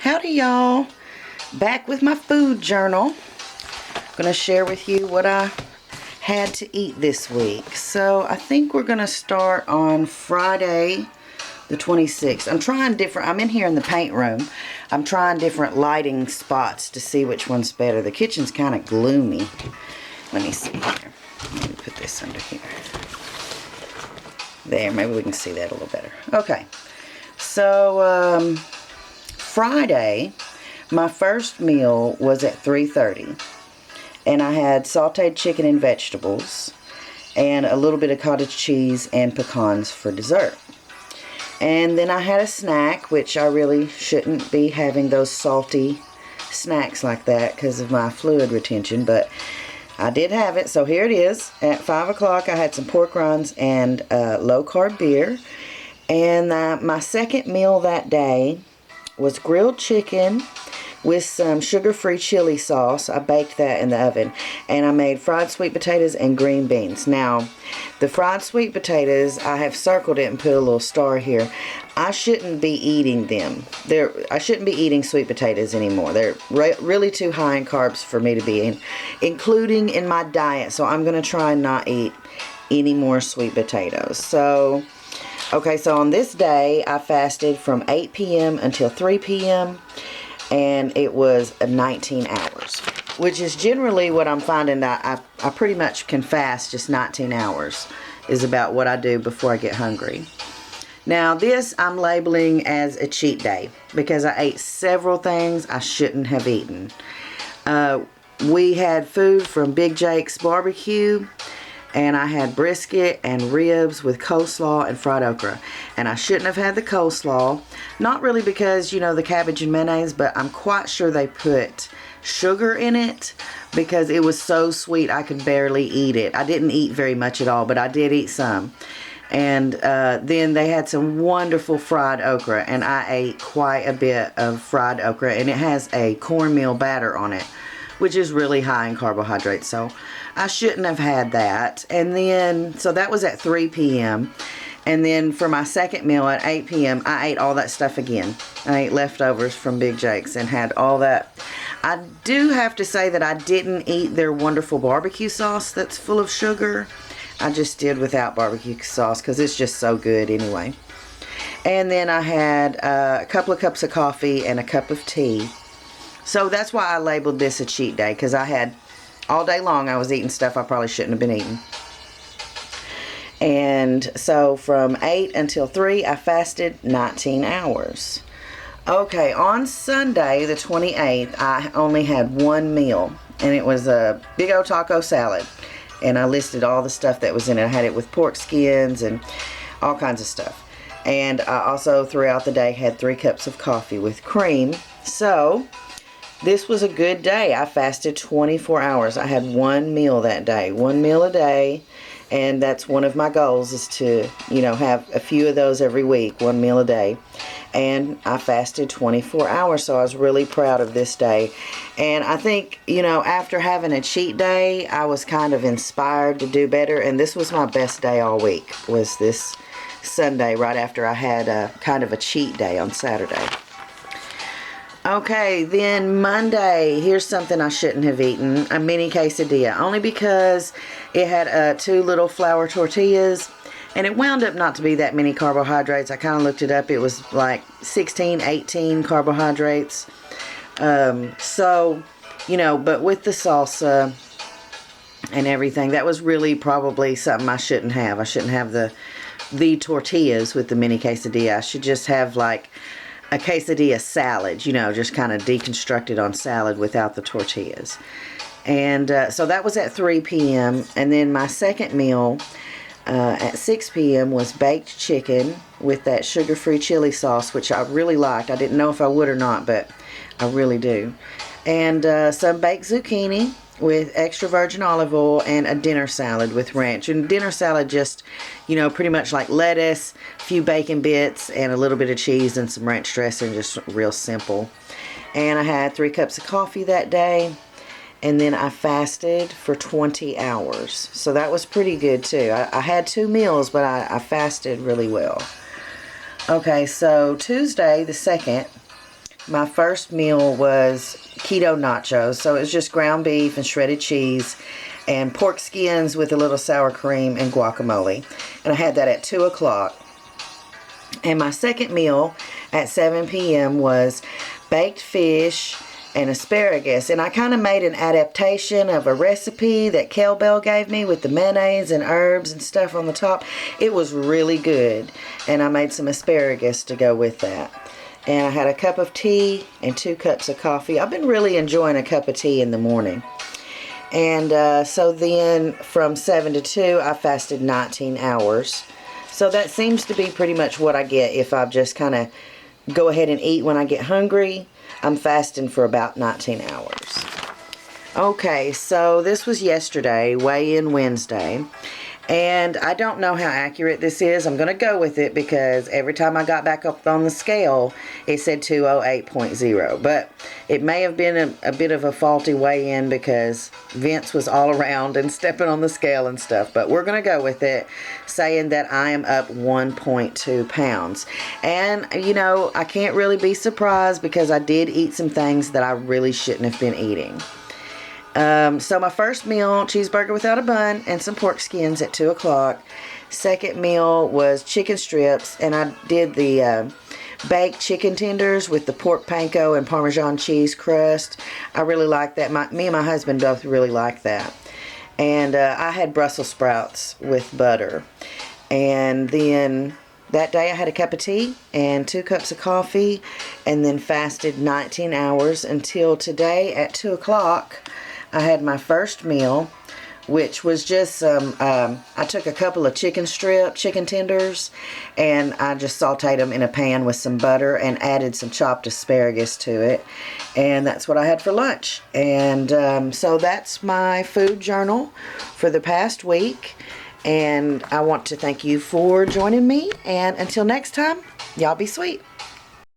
Howdy y'all, back with my food journal. Gonna share with you what I had to eat this week. So I think we're gonna start on Friday the 26th. I'm trying different, I'm in here in the paint room. I'm trying different lighting spots to see which one's better. The kitchen's kind of gloomy. Let me see here. Let me put this under here. There, maybe we can see that a little better. Okay, so Friday, my first meal was at 3:30, and I had sauteed chicken and vegetables and a little bit of cottage cheese and pecans for dessert. And then I had a snack, which I really shouldn't be having those salty snacks like that because of my fluid retention, but I did have it. So here it is. At 5 o'clock I had some pork rinds and low carb beer. And my second meal that day was grilled chicken with some sugar-free chili sauce. I baked that in the oven. And I made fried sweet potatoes and green beans. Now, the fried sweet potatoes, I have circled it and put a little star here. I shouldn't be eating them. I shouldn't be eating sweet potatoes anymore. They're really too high in carbs for me to be including in my diet. So I'm going to try and not eat any more sweet potatoes. So, okay, so on this day, I fasted from 8 p.m. until 3 p.m. and it was 19 hours, which is generally what I'm finding that I pretty much can fast just 19 hours is about what I do before I get hungry. Now this I'm labeling as a cheat day because I ate several things I shouldn't have eaten. We had food from Big Jake's Barbecue, and I had brisket and ribs with coleslaw and fried okra. And I shouldn't have had the coleslaw. Not really because, you know, the cabbage and mayonnaise, but I'm quite sure they put sugar in it because it was so sweet I could barely eat it. I didn't eat very much at all, but I did eat some. And then they had some wonderful fried okra, and I ate quite a bit of fried okra, and it has a cornmeal batter on it, which is really high in carbohydrates, so I shouldn't have had that. And then, so that was at 3 p.m. And then for my second meal at 8 p.m., I ate all that stuff again. I ate leftovers from Big Jake's and had all that. I do have to say that I didn't eat their wonderful barbecue sauce that's full of sugar. I just did without barbecue sauce because it's just so good anyway. And then I had a couple of cups of coffee and a cup of tea. So that's why I labeled this a cheat day, because I had, all day long I was eating stuff I probably shouldn't have been eating. And so from 8 until 3 I fasted 19 hours. Okay, on Sunday the 28th I only had one meal, and it was a big old taco salad. And I listed all the stuff that was in it. I had it with pork skins and all kinds of stuff. And I also throughout the day had 3 cups of coffee with cream. So this was a good day. I fasted 24 hours. I had one meal that day. One meal a day. And that's one of my goals, is to, you know, have a few of those every week. One meal a day. And I fasted 24 hours. So I was really proud of this day. And I think, you know, after having a cheat day, I was kind of inspired to do better. And this was my best day all week, was this Sunday right after I had a kind of a cheat day on Saturday. Okay, then Monday, here's something I shouldn't have eaten, a mini quesadilla, only because it had 2 little flour tortillas, and it wound up not to be that many carbohydrates. I kind of looked it up. It was like 16, 18 carbohydrates. So, you know, but with the salsa and everything, that was really probably something I shouldn't have. I shouldn't have the tortillas with the mini quesadilla. I should just have like a quesadilla salad, you know, just kind of deconstructed on salad without the tortillas. And so that was at 3 p.m. And then my second meal at 6 p.m. was baked chicken with that sugar-free chili sauce, which I really liked. I didn't know if I would or not, but I really do. And some baked zucchini with extra virgin olive oil, and a dinner salad with ranch. And dinner salad just, you know, pretty much like lettuce, a few bacon bits, and a little bit of cheese and some ranch dressing, just real simple. And I had 3 cups of coffee that day. And then I fasted for 20 hours. So that was pretty good too. I had 2 meals, but I fasted really well. Okay, so Tuesday the 2nd, my first meal was keto nachos. So it was just ground beef and shredded cheese and pork skins with a little sour cream and guacamole. And I had that at 2 o'clock. And my second meal at 7 p.m. was baked fish and asparagus. And I kind of made an adaptation of a recipe that Kel Bell gave me with the mayonnaise and herbs and stuff on the top. It was really good. And I made some asparagus to go with that. And I had a cup of tea and 2 cups of coffee. I've been really enjoying a cup of tea in the morning. And so then from 7 to 2, I fasted 19 hours. So that seems to be pretty much what I get if I just kind of go ahead and eat when I get hungry. I'm fasting for about 19 hours. Okay, so this was yesterday, weigh-in Wednesday. And I don't know how accurate this is. I'm going to go with it because every time I got back up on the scale, it said 208.0. But it may have been a bit of a faulty weigh-in because Vince was all around and stepping on the scale and stuff. But we're going to go with it, saying that I am up 1.2 pounds. And, you know, I can't really be surprised because I did eat some things that I really shouldn't have been eating. So my first meal, cheeseburger without a bun and some pork skins at 2 o'clock. Second meal was chicken strips, and I did the baked chicken tenders with the pork panko and Parmesan cheese crust. I really like that. Me and my husband both really like that. And I had Brussels sprouts with butter. And then that day I had a cup of tea and 2 cups of coffee, and then fasted 19 hours until today at 2 o'clock. I had my first meal, which was just some, I took a couple of chicken tenders, and I just sauteed them in a pan with some butter and added some chopped asparagus to it. And that's what I had for lunch. And so that's my food journal for the past week. And I want to thank you for joining me. And until next time, y'all be sweet.